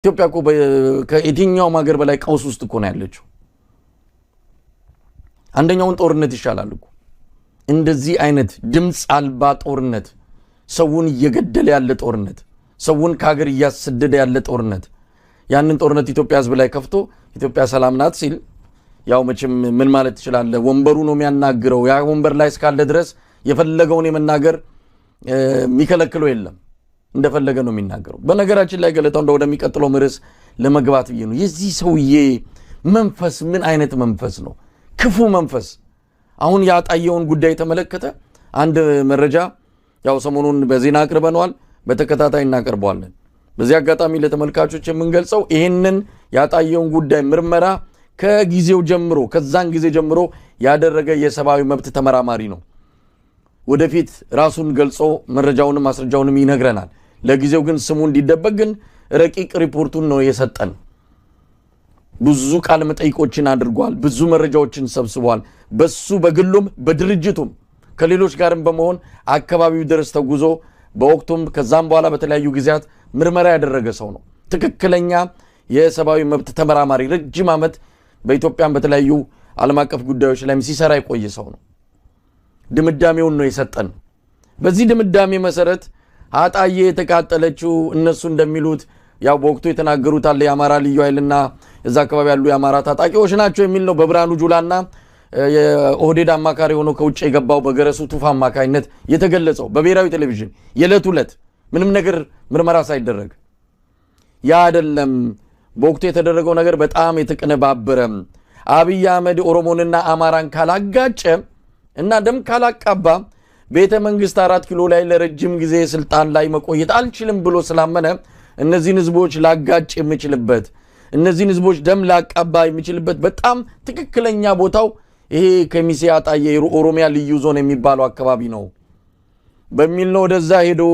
ኢትዮጵያ እኮ ከየትኛውም ሀገር በላይ ቀውስ ውስጥ እኮ ነው ያለችው። አንደኛውን ጦርነት ይሻላል እኮ እንደዚህ አይነት ድምጽ አልባ ጦርነት፣ ሰውን እየገደለ ያለ ጦርነት፣ ሰውን ከሀገር እያሰደደ ያለ ጦርነት፣ ያንን ጦርነት ኢትዮጵያ ህዝብ ላይ ከፍቶ ኢትዮጵያ ሰላም ናት ሲል ያው መቼም ምን ማለት ይችላል? ወንበሩ ነው የሚያናግረው። ያ ወንበር ላይ እስካለ ድረስ የፈለገውን የመናገር የሚከለክለው የለም። እንደፈለገ ነው የሚናገረው። በነገራችን ላይ ገለታው ወደሚቀጥለው ምርስ ለመግባት ብዬ ነው። የዚህ ሰውዬ መንፈስ ምን አይነት መንፈስ ነው? ክፉ መንፈስ። አሁን ያጣየውን ጉዳይ ተመለከተ አንድ መረጃ ያው ሰሞኑን በዜና አቅርበናል፣ በተከታታይ እናቀርበዋለን። በዚህ አጋጣሚ ለተመልካቾች የምንገልጸው ይሄንን ያጣየውን ጉዳይ ምርመራ ከጊዜው ጀምሮ ከዛን ጊዜ ጀምሮ ያደረገ የሰብአዊ መብት ተመራማሪ ነው። ወደፊት ራሱን ገልጾ መረጃውንም ማስረጃውንም ይነግረናል። ለጊዜው ግን ስሙ እንዲደበቅ ግን ረቂቅ ሪፖርቱን ነው የሰጠን። ብዙ ቃለ መጠይቆችን አድርጓል፣ ብዙ መረጃዎችን ሰብስቧል። በሱ በግሉም በድርጅቱም ከሌሎች ጋርም በመሆን አካባቢው ድረስ ተጉዞ በወቅቱም ከዛም በኋላ በተለያዩ ጊዜያት ምርመራ ያደረገ ሰው ነው። ትክክለኛ የሰብአዊ መብት ተመራማሪ፣ ረጅም ዓመት በኢትዮጵያም በተለያዩ ዓለም አቀፍ ጉዳዮች ላይ ሲሰራ የቆየ ሰው ነው። ድምዳሜውን ነው የሰጠን። በዚህ ድምዳሜ መሰረት አጣዬ የተቃጠለችው እነሱ እንደሚሉት ያው በወቅቱ የተናገሩት አለ የአማራ ልዩ ኃይልና እዛ አካባቢ ያሉ የአማራ ታጣቂዎች ናቸው የሚል ነው። በብርሃኑ ጁላና የኦህዴድ አማካሪ ሆኖ ከውጭ የገባው በገረሱ ቱፋ አማካይነት የተገለጸው በብሔራዊ ቴሌቪዥን የዕለት ዕለት ምንም ነገር ምርመራ ሳይደረግ ያ አይደለም። በወቅቱ የተደረገው ነገር በጣም የተቀነባበረ አብይ አህመድ ኦሮሞንና አማራን ካላጋጨ እና ደም ካላቃባ ቤተ መንግስት 4 ኪሎ ላይ ለረጅም ጊዜ ስልጣን ላይ መቆየት አልችልም ብሎ ስላመነ እነዚህን ህዝቦች ላጋጭ የሚችልበት እነዚህን ህዝቦች ደም ላቃባ የሚችልበት በጣም ትክክለኛ ቦታው ይሄ ከሚሴ አጣዬ ኦሮሚያ ልዩ ዞን የሚባለው አካባቢ ነው በሚል ነው ወደዛ ሄዶ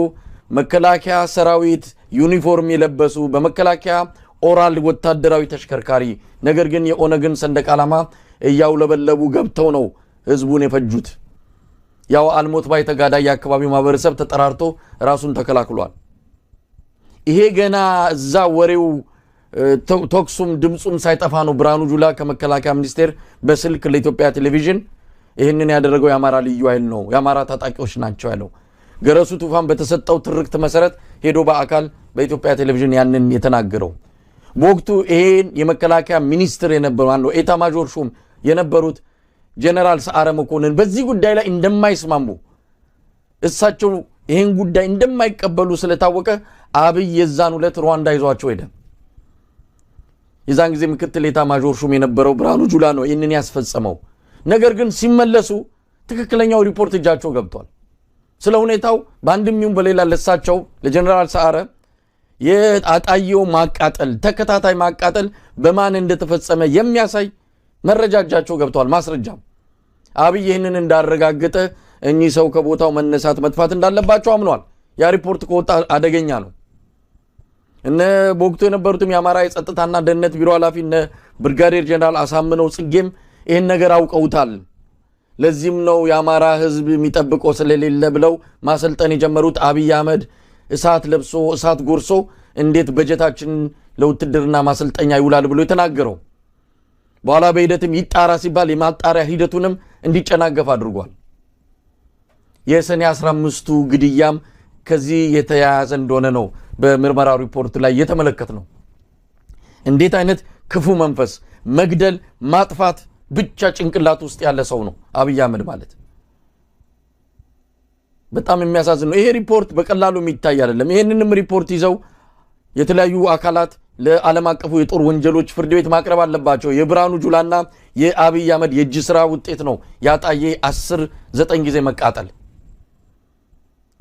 መከላከያ ሰራዊት ዩኒፎርም የለበሱ በመከላከያ ኦራል ወታደራዊ ተሽከርካሪ ነገር ግን የኦነግን ሰንደቅ ዓላማ እያውለበለቡ ገብተው ነው ህዝቡን የፈጁት። ያው አልሞት ባይ ተጋዳይ የአካባቢው ማህበረሰብ ተጠራርቶ ራሱን ተከላክሏል። ይሄ ገና እዛ ወሬው ቶክሱም ድምጹም ሳይጠፋ ነው ብርሃኑ ጁላ ከመከላከያ ሚኒስቴር በስልክ ለኢትዮጵያ ቴሌቪዥን ይሄንን ያደረገው የአማራ ልዩ ኃይል ነው የአማራ ታጣቂዎች ናቸው ያለው። ገረሱ ቱፋን በተሰጠው ትርክት መሰረት ሄዶ በአካል በኢትዮጵያ ቴሌቪዥን ያንን የተናገረው በወቅቱ ይሄን የመከላከያ ሚኒስትር የነበረው ኤታ ማጆር ሹም የነበሩት ጀነራል ሰዓረ መኮንን በዚህ ጉዳይ ላይ እንደማይስማሙ እሳቸው ይሄን ጉዳይ እንደማይቀበሉ ስለታወቀ አብይ የዛን ሁለት ሩዋንዳ ይዟቸው ሄደ። የዛን ጊዜ ምክትል ኤታ ማጆር ሹም የነበረው ብርሃኑ ጁላ ነው ይሄንን ያስፈጸመው። ነገር ግን ሲመለሱ ትክክለኛው ሪፖርት እጃቸው ገብቷል። ስለ ሁኔታው በአንድም ይሁን በሌላ ለሳቸው ለጀነራል ሰዓረ የአጣዬው ማቃጠል ተከታታይ ማቃጠል በማን እንደተፈጸመ የሚያሳይ መረጃ እጃቸው ገብቷል። ማስረጃም አብይ ይህንን እንዳረጋገጠ እኚህ ሰው ከቦታው መነሳት መጥፋት እንዳለባቸው አምኗል። ያ ሪፖርት ከወጣ አደገኛ ነው። እነ በወቅቱ የነበሩትም የአማራ የጸጥታና ደህንነት ቢሮ ኃላፊ እነ ብርጋዴር ጀነራል አሳምነው ጽጌም ይህን ነገር አውቀውታል። ለዚህም ነው የአማራ ህዝብ የሚጠብቀው ስለሌለ ብለው ማሰልጠን የጀመሩት። አብይ አህመድ እሳት ለብሶ እሳት ጎርሶ እንዴት በጀታችን ለውትድርና ማሰልጠኛ ይውላል ብሎ የተናገረው። በኋላ በሂደትም ይጣራ ሲባል የማጣሪያ ሂደቱንም እንዲጨናገፍ አድርጓል። የሰኔ 15ቱ ግድያም ከዚህ የተያያዘ እንደሆነ ነው በምርመራ ሪፖርት ላይ የተመለከት ነው። እንዴት አይነት ክፉ መንፈስ መግደል ማጥፋት ብቻ ጭንቅላት ውስጥ ያለ ሰው ነው አብይ አህመድ ማለት። በጣም የሚያሳዝን ነው። ይሄ ሪፖርት በቀላሉ የሚታይ አይደለም። ይሄንንም ሪፖርት ይዘው የተለያዩ አካላት ለዓለም አቀፉ የጦር ወንጀሎች ፍርድ ቤት ማቅረብ አለባቸው። የብርሃኑ ጁላና የአብይ አህመድ የእጅ ስራ ውጤት ነው ያጣዬ 9 ጊዜ መቃጠል።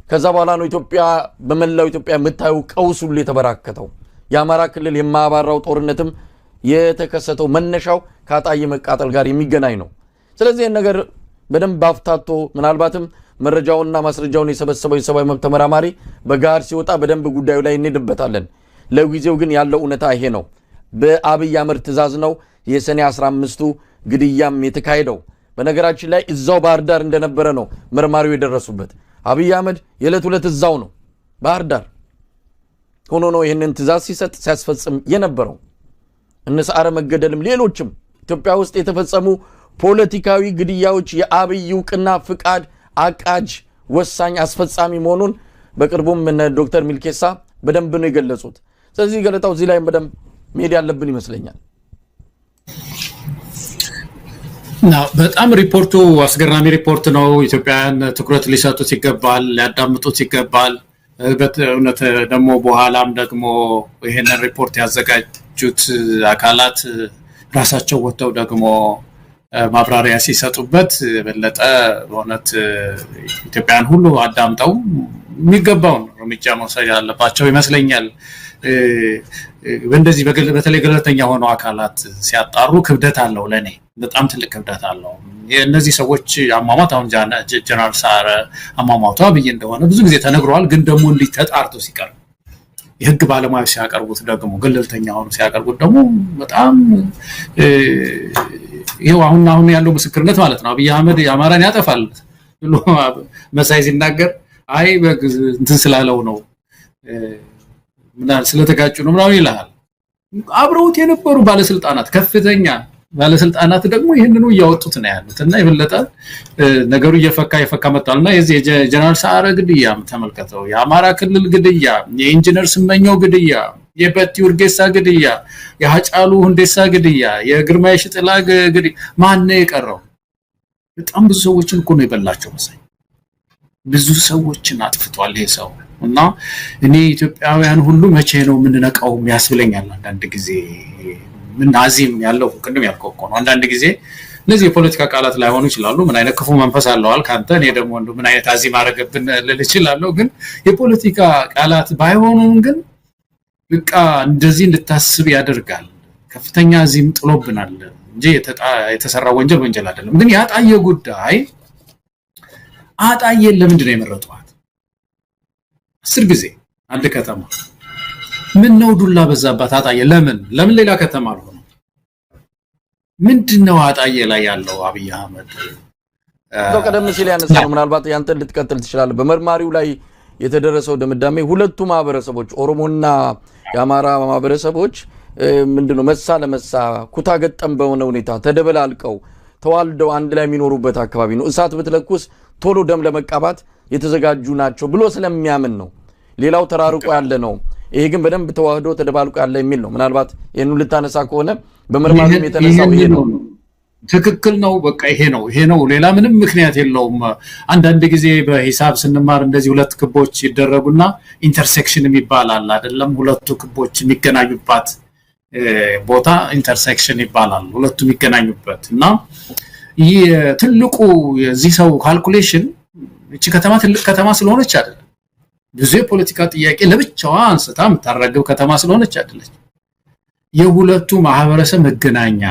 ከዛ በኋላ ነው ኢትዮጵያ በመላው ኢትዮጵያ የምታየው ቀውስ ሁሉ የተበራከተው። የአማራ ክልል የማያባራው ጦርነትም የተከሰተው መነሻው ከአጣዬ መቃጠል ጋር የሚገናኝ ነው። ስለዚህ ነገር በደንብ አፍታቶ ምናልባትም መረጃውንና ማስረጃውን የሰበሰበው የሰብአዊ መብት ተመራማሪ በጋር ሲወጣ በደንብ ጉዳዩ ላይ እንሄድበታለን። ለጊዜው ግን ያለው እውነታ ይሄ ነው። በአብይ አህመድ ትእዛዝ ነው የሰኔ 15ቱ ግድያም የተካሄደው። በነገራችን ላይ እዛው ባህር ዳር እንደነበረ ነው መርማሪው የደረሱበት። አብይ አህመድ የዕለት ዕለት እዛው ነው ባህር ዳር። ሆኖ ነው ይህንን ትእዛዝ ሲሰጥ ሲያስፈጽም የነበረው። እነ ሰዓረ መገደልም ሌሎችም ኢትዮጵያ ውስጥ የተፈጸሙ ፖለቲካዊ ግድያዎች የአብይ ዕውቅና ፍቃድ አቃጅ ወሳኝ አስፈጻሚ መሆኑን በቅርቡም እነ ዶክተር ሚልኬሳ በደንብ ነው የገለጹት። ስለዚህ ገለታው እዚህ ላይ በደንብ መሄድ ያለብን ይመስለኛል። በጣም ሪፖርቱ አስገራሚ ሪፖርት ነው። ኢትዮጵያውያን ትኩረት ሊሰጡት ይገባል፣ ሊያዳምጡት ይገባል። በእውነት ደግሞ በኋላም ደግሞ ይሄንን ሪፖርት ያዘጋጁት አካላት ራሳቸው ወጥተው ደግሞ ማብራሪያ ሲሰጡበት በለጠ በእውነት ኢትዮጵያውያን ሁሉ አዳምጠው የሚገባውን እርምጃ መውሰድ ያለባቸው ይመስለኛል። በእንደዚህ በተለይ ገለልተኛ ሆነው አካላት ሲያጣሩ ክብደት አለው፣ ለኔ በጣም ትልቅ ክብደት አለው። የእነዚህ ሰዎች አሟሟት አሁን ጀነራል ሰዓረ አሟሟቱ አብይ እንደሆነ ብዙ ጊዜ ተነግሯል። ግን ደግሞ እንዲህ ተጣርቶ ሲቀርብ የህግ ባለሙያዎች ሲያቀርቡት ደግሞ ገለልተኛ ሆነው ሲያቀርቡት ደግሞ በጣም ይሄው አሁን ያለው ምስክርነት ማለት ነው። አብይ አህመድ የአማራን ያጠፋል ብሎ መሳይ ሲናገር አይ እንትን ስላለው ነው ምናምን ስለተጋጩ ነው ምናምን ይላል። አብረውት የነበሩ ባለስልጣናት ከፍተኛ ባለስልጣናት ደግሞ ይሄንኑ እያወጡት ነው ያሉት እና የበለጠ ነገሩ እየፈካ መጣልና የዚህ ጀነራል ሰዓረ ግድያ ተመልከተው፣ የአማራ ክልል ግድያ፣ የኢንጂነር ስመኘው ግድያ፣ የበቲ ውርጌሳ ግድያ፣ የሃጫሉ ሁንዴሳ ግድያ፣ የግርማ የሽጥላ ግድያ ማን ነው የቀረው? በጣም ብዙ ሰዎችን እኮ ነው የበላቸው መሳይ። ብዙ ሰዎችን አጥፍቷል ይሄ ሰው እና እኔ ኢትዮጵያውያን ሁሉ መቼ ነው የምንነቃው ያስብለኛል አንዳንድ ጊዜ። ምን አዚም ያለው ቅድም ያልከው እኮ ነው። አንዳንድ ጊዜ እነዚህ የፖለቲካ ቃላት ላይ ሆኑ ይችላሉ። ምን አይነት ክፉ መንፈስ አለዋል ካንተ እኔ ደግሞ ምን አይነት አዚም አረገብን ልል ይችላልው። ግን የፖለቲካ ቃላት ባይሆኑም ግን በቃ እንደዚህ እንድታስብ ያደርጋል። ከፍተኛ አዚም ጥሎብናል እንጂ የተሰራ ወንጀል አይደለም። ግን ያጣየ ጉዳይ አጣየ ለምንድን ነው የመረጧት? 10 ጊዜ አንድ ከተማ ምን ነው ዱላ በዛባት አጣየ ለምን ሌላ ከተማ አልሆነ? ምንድነው አጣየ ላይ ያለው አብይ አህመድ? ቀደም ሲል ያነሳው ምናልባት ያንተ እንድትቀጥል ትችላለህ። በመርማሪው ላይ የተደረሰው ድምዳሜ ሁለቱ ማህበረሰቦች ኦሮሞና የአማራ ማህበረሰቦች ምንድነው መሳ ለመሳ ኩታ ገጠም በሆነ ሁኔታ ተደበላልቀው ተዋልደው አንድ ላይ የሚኖሩበት አካባቢ ነው። እሳት ብትለኩስ ቶሎ ደም ለመቃባት የተዘጋጁ ናቸው ብሎ ስለሚያምን ነው። ሌላው ተራርቆ ያለ ነው። ይሄ ግን በደንብ ተዋህዶ ተደባልቆ ያለ የሚል ነው። ምናልባት ይሄን ልታነሳ ከሆነ በመርማሪውም የተነሳው ይሄ ነው። ትክክል ነው። በቃ ይሄ ነው። ሌላ ምንም ምክንያት የለውም። አንዳንድ ጊዜ በሂሳብ ስንማር እንደዚህ ሁለት ክቦች ይደረጉና ኢንተርሴክሽን ይባላል አይደለም? ሁለቱ ክቦች የሚገናኙበት ቦታ ኢንተርሴክሽን ይባላል። ሁለቱ የሚገናኙበት እና ይሄ ትልቁ የዚህ ሰው ካልኩሌሽን እቺ ከተማ ትልቅ ከተማ ስለሆነች አይደለም። ብዙ የፖለቲካ ጥያቄ ለብቻዋ አንስታ የምታረገው ከተማ ስለሆነች አይደለች። የሁለቱ ማህበረሰብ መገናኛ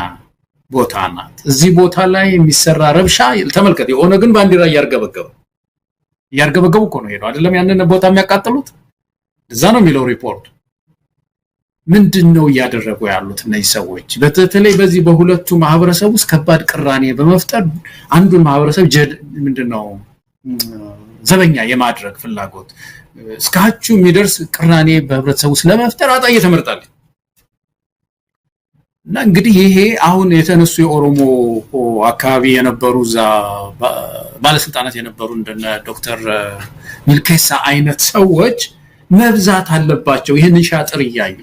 ቦታ ናት። እዚህ ቦታ ላይ የሚሰራ ረብሻ ተመልከት። የሆነ ግን ባንዲራ ያርገበገቡ እኮ ነው ሄደው አይደለም ያንን ቦታ የሚያቃጥሉት። እዛ ነው የሚለው ሪፖርት። ምንድነው ያደረጉ ያሉት እነዚህ ሰዎች? በተለይ በዚህ በሁለቱ ማህበረሰብ ውስጥ ከባድ ቅራኔ በመፍጠር አንዱን ማህበረሰብ ምንድነው ዘበኛ የማድረግ ፍላጎት እስካቹ የሚደርስ ቅራኔ በህብረተሰቡ ስለመፍጠር አጣየ ተመርጣለች። እና እንግዲህ ይሄ አሁን የተነሱ የኦሮሞ አካባቢ የነበሩ ባለስልጣናት የነበሩ እንደነ ዶክተር ሚልኬሳ አይነት ሰዎች መብዛት አለባቸው። ይሄንን ሻጥር እያዩ